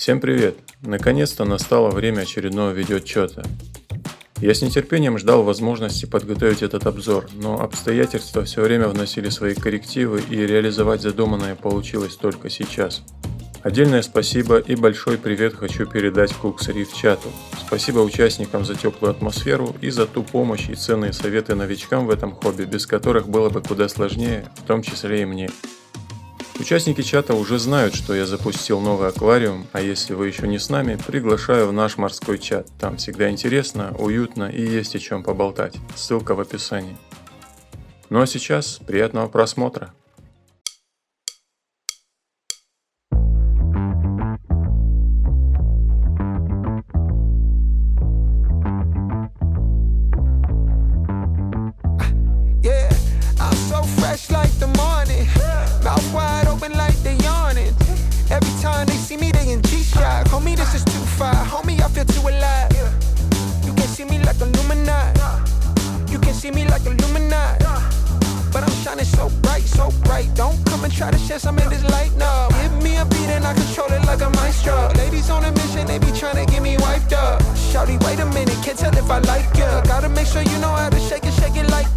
Всем привет! Наконец-то настало время очередного видеоотчета. Я с нетерпением ждал возможности подготовить этот обзор, но обстоятельства все время вносили свои коррективы, и реализовать задуманное получилось только сейчас. Отдельное спасибо и большой привет хочу передать Cooks Reef чату. Спасибо участникам за теплую атмосферу и за ту помощь и ценные советы новичкам в этом хобби, без которых было бы куда сложнее, в том числе и мне. Участники чата уже знают, что я запустил новый аквариум, а если вы еще не с нами, приглашаю в наш морской чат. Там всегда интересно, уютно и есть о чем поболтать. Ссылка в описании. Ну а сейчас приятного просмотра. Don't come and try to share some of this light, no. Give me a beat and I control it like a maestro. Ladies on a mission, they be trying to get me wiped up. Shawty, wait a minute, can't tell if I like ya. Gotta make sure you know how to shake it like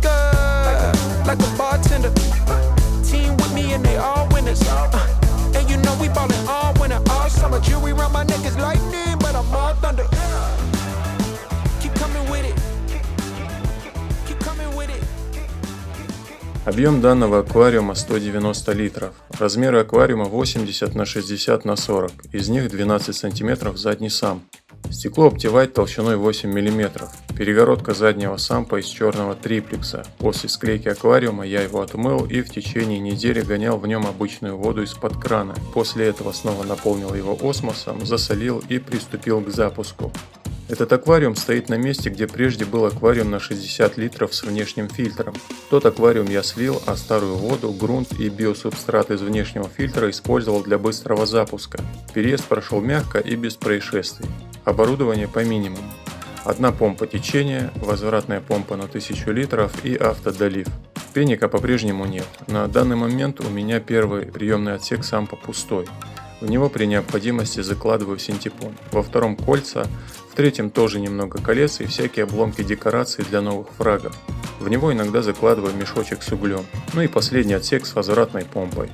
a bartender. Team with me and they all winners. And you know we ballin' all winter, all summer. Jewelry around my neck is lightning, but I'm all thunder. Keep coming with it. Keep coming with it. Объем данного аквариума 190 литров. Размеры аквариума 80 на 60 на 40, из них 12 см задний самп. Стекло Optivite толщиной 8 мм. Перегородка заднего сампа из черного триплекса. После склейки аквариума я его отмыл и в течение недели гонял в нем обычную воду из-под крана. После этого снова наполнил его осмосом, засолил и приступил к запуску. Этот аквариум стоит на месте, где прежде был аквариум на 60 литров с внешним фильтром. Тот аквариум я слил, а старую воду, грунт и биосубстрат из внешнего фильтра использовал для быстрого запуска. Переезд прошел мягко и без происшествий. Оборудование по минимуму. Одна помпа течения, возвратная помпа на 1000 литров и автодолив. Пенника по-прежнему нет. На данный момент у меня первый приемный отсек сампа пустой. В него при необходимости закладываю синтепон. Во втором кольца, в третьем тоже немного колец и всякие обломки декораций для новых фрагов. В него иногда закладываю мешочек с углем. Ну и последний отсек с возвратной помпой.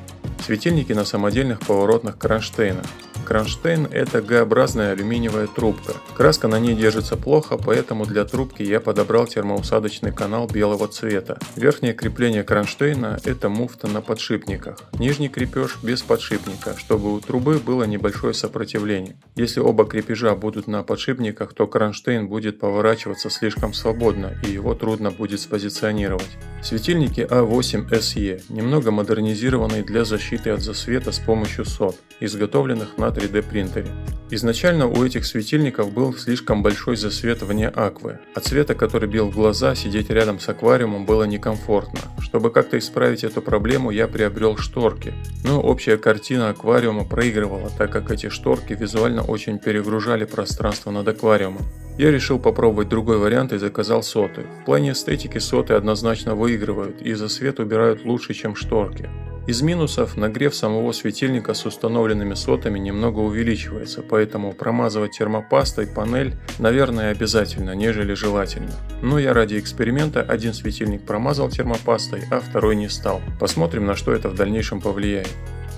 Светильники на самодельных поворотных кронштейнах. Кронштейн – это Г-образная алюминиевая трубка. Краска на ней держится плохо, поэтому для трубки я подобрал термоусадочный канал белого цвета. Верхнее крепление кронштейна – это муфта на подшипниках. Нижний крепеж без подшипника, чтобы у трубы было небольшое сопротивление. Если оба крепежа будут на подшипниках, то кронштейн будет поворачиваться слишком свободно и его трудно будет спозиционировать. Светильники А8 SE, немного модернизированные для защиты от засвета с помощью сот, изготовленных на 3D принтере. Изначально у этих светильников был слишком большой засвет вне аквы. От света, который бил в глаза, сидеть рядом с аквариумом было некомфортно. Чтобы как-то исправить эту проблему, я приобрел шторки. Но общая картина аквариума проигрывала, так как эти шторки визуально очень перегружали пространство над аквариумом. Я решил попробовать другой вариант и заказал соты. В плане эстетики соты однозначно выигрывают и засвет убирают лучше, чем шторки. Из минусов нагрев самого светильника с установленными сотами немного увеличивается, поэтому промазывать термопастой панель, наверное, обязательно, нежели желательно. Но я ради эксперимента один светильник промазал термопастой, а второй не стал. Посмотрим, на что это в дальнейшем повлияет.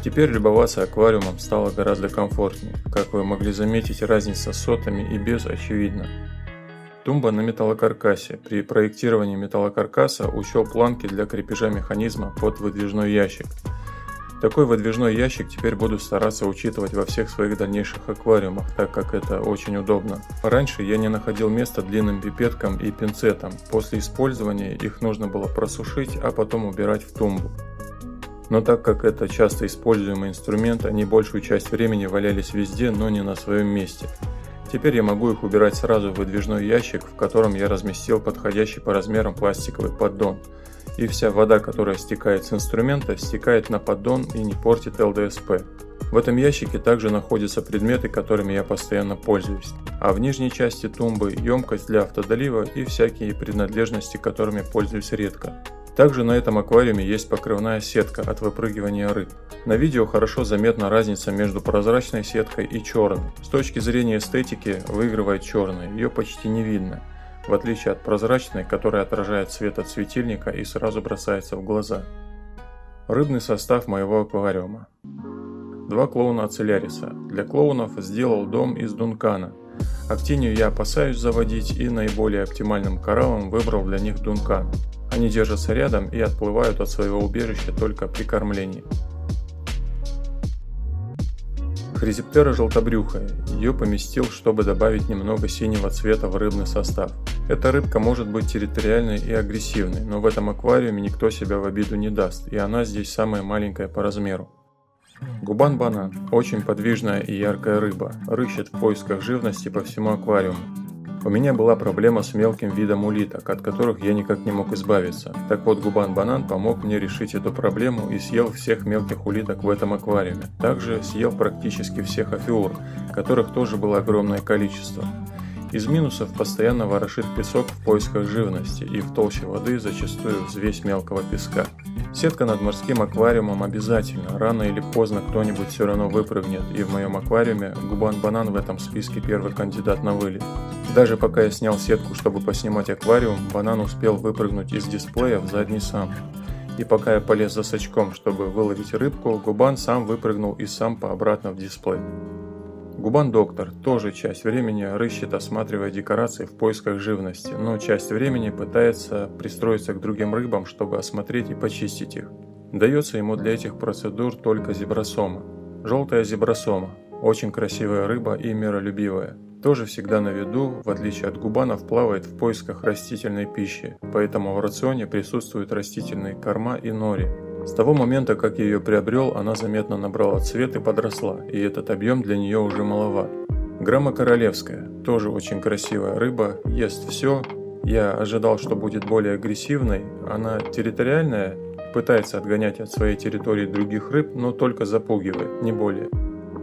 Теперь любоваться аквариумом стало гораздо комфортнее. Как вы могли заметить, разница с сотами и без очевидна. Тумба на металлокаркасе. При проектировании металлокаркаса учел планки для крепежа механизма под выдвижной ящик. Такой выдвижной ящик теперь буду стараться учитывать во всех своих дальнейших аквариумах, так как это очень удобно. Раньше я не находил места длинным пипеткам и пинцетам. После использования их нужно было просушить, а потом убирать в тумбу. Но так как это часто используемый инструмент, они большую часть времени валялись везде, но не на своем месте. Теперь я могу их убирать сразу в выдвижной ящик, в котором я разместил подходящий по размерам пластиковый поддон. И вся вода, которая стекает с инструмента, стекает на поддон и не портит ЛДСП. В этом ящике также находятся предметы, которыми я постоянно пользуюсь. А в нижней части тумбы емкость для автодолива и всякие принадлежности, которыми пользуюсь редко. Также на этом аквариуме есть покрывная сетка от выпрыгивания рыб. На видео хорошо заметна разница между прозрачной сеткой и черной. С точки зрения эстетики выигрывает черная, ее почти не видно, в отличие от прозрачной, которая отражает свет от светильника и сразу бросается в глаза. Рыбный состав моего аквариума. 2 клоуна Ацеляриса. Для клоунов сделал дом из дункана. Актинию я опасаюсь заводить и наиболее оптимальным кораллом выбрал для них дункан. Они держатся рядом и отплывают от своего убежища только при кормлении. Хризиптера желтобрюхая. Ее поместил, чтобы добавить немного синего цвета в рыбный состав. Эта рыбка может быть территориальной и агрессивной, но в этом аквариуме никто себя в обиду не даст, и она здесь самая маленькая по размеру. Губан-банан. Очень подвижная и яркая рыба. Рыщет в поисках живности по всему аквариуму. У меня была проблема с мелким видом улиток, от которых я никак не мог избавиться. Так вот, губан-банан помог мне решить эту проблему и съел всех мелких улиток в этом аквариуме. Также съел практически всех афиур, которых тоже было огромное количество. Из минусов постоянно ворошит песок в поисках живности, и в толще воды зачастую взвесь мелкого песка. Сетка над морским аквариумом обязательно, рано или поздно кто-нибудь все равно выпрыгнет, и в моем аквариуме губан-банан в этом списке первый кандидат на вылет. Даже пока я снял сетку, чтобы поснимать аквариум, банан успел выпрыгнуть из дисплея в задний самп. И пока я полез за сачком, чтобы выловить рыбку, губан сам выпрыгнул из сампа обратно в дисплей. Губан-доктор тоже часть времени рыщет, осматривая декорации в поисках живности, но часть времени пытается пристроиться к другим рыбам, чтобы осмотреть и почистить их. Дается ему для этих процедур только зебросома. Желтая зебросома. Очень красивая рыба и миролюбивая. Тоже всегда на виду, в отличие от губанов, плавает в поисках растительной пищи, поэтому в рационе присутствуют растительные корма и нори. С того момента, как я ее приобрел, она заметно набрала цвет и подросла, и этот объем для нее уже маловат. Грамма королевская, тоже очень красивая рыба, ест все. Я ожидал, что будет более агрессивной, она территориальная, пытается отгонять от своей территории других рыб, но только запугивает, не более.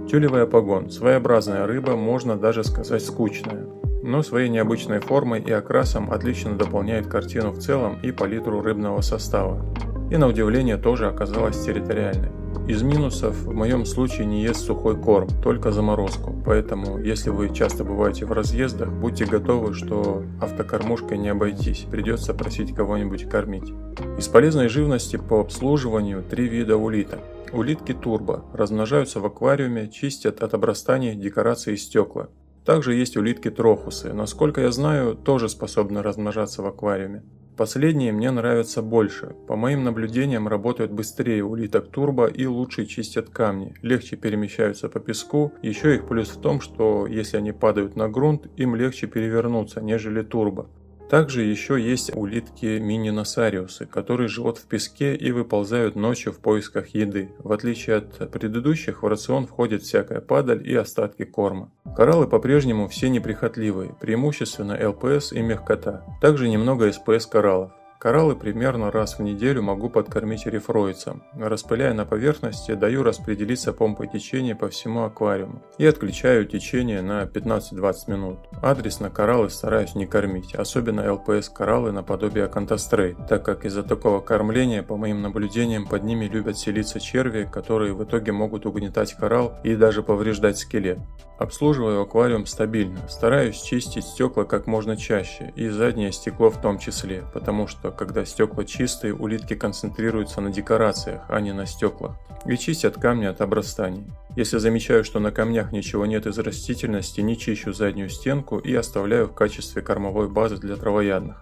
Тюлевый апагон, своеобразная рыба, можно даже сказать скучная, но своей необычной формой и окрасом отлично дополняет картину в целом и палитру рыбного состава. И на удивление тоже оказалась территориальной. Из минусов в моем случае не ест сухой корм, только заморозку, поэтому если вы часто бываете в разъездах, будьте готовы, что автокормушкой не обойтись, придется просить кого-нибудь кормить. Из полезной живности по обслуживанию 3 вида улиток. Улитки турбо размножаются в аквариуме, чистят от обрастаний декорации и стекла. Также есть улитки трохусы, насколько я знаю, тоже способны размножаться в аквариуме. Последние мне нравятся больше. По моим наблюдениям, работают быстрее улиток турбо и лучше чистят камни, легче перемещаются по песку. Еще их плюс в том, что если они падают на грунт, им легче перевернуться, нежели турбо. Также еще есть улитки мини-носариусы, которые живут в песке и выползают ночью в поисках еды. В отличие от предыдущих, в рацион входит всякая падаль и остатки корма. Кораллы по-прежнему все неприхотливые, преимущественно ЛПС и мягкота. Также немного СПС кораллов. Кораллы примерно раз в неделю могу подкормить эрифроицем. Распыляя на поверхности, даю распределиться помпой течения по всему аквариуму и отключаю течение на 15-20 минут. Адресно кораллы стараюсь не кормить, особенно ЛПС кораллы наподобие Акантострей, так как из-за такого кормления, по моим наблюдениям, под ними любят селиться черви, которые в итоге могут угнетать коралл и даже повреждать скелет. Обслуживаю аквариум стабильно, стараюсь чистить стекла как можно чаще и заднее стекло в том числе, потому что когда стекла чистые, улитки концентрируются на декорациях, а не на стеклах, и чистят камни от обрастаний. Если замечаю, что на камнях ничего нет из растительности, не чищу заднюю стенку и оставляю в качестве кормовой базы для травоядных.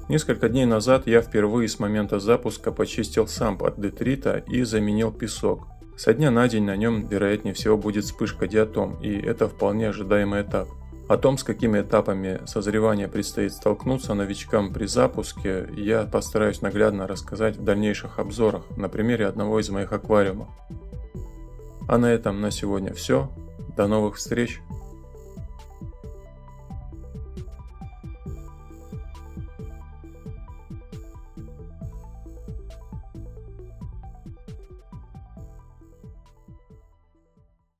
Несколько дней назад я впервые с момента запуска почистил самп от детрита и заменил песок. Со дня на день на нем, вероятнее всего, будет вспышка диатом, и это вполне ожидаемый этап. О том, с какими этапами созревания предстоит столкнуться новичкам при запуске, я постараюсь наглядно рассказать в дальнейших обзорах на примере одного из моих аквариумов. А на этом на сегодня все. До новых встреч!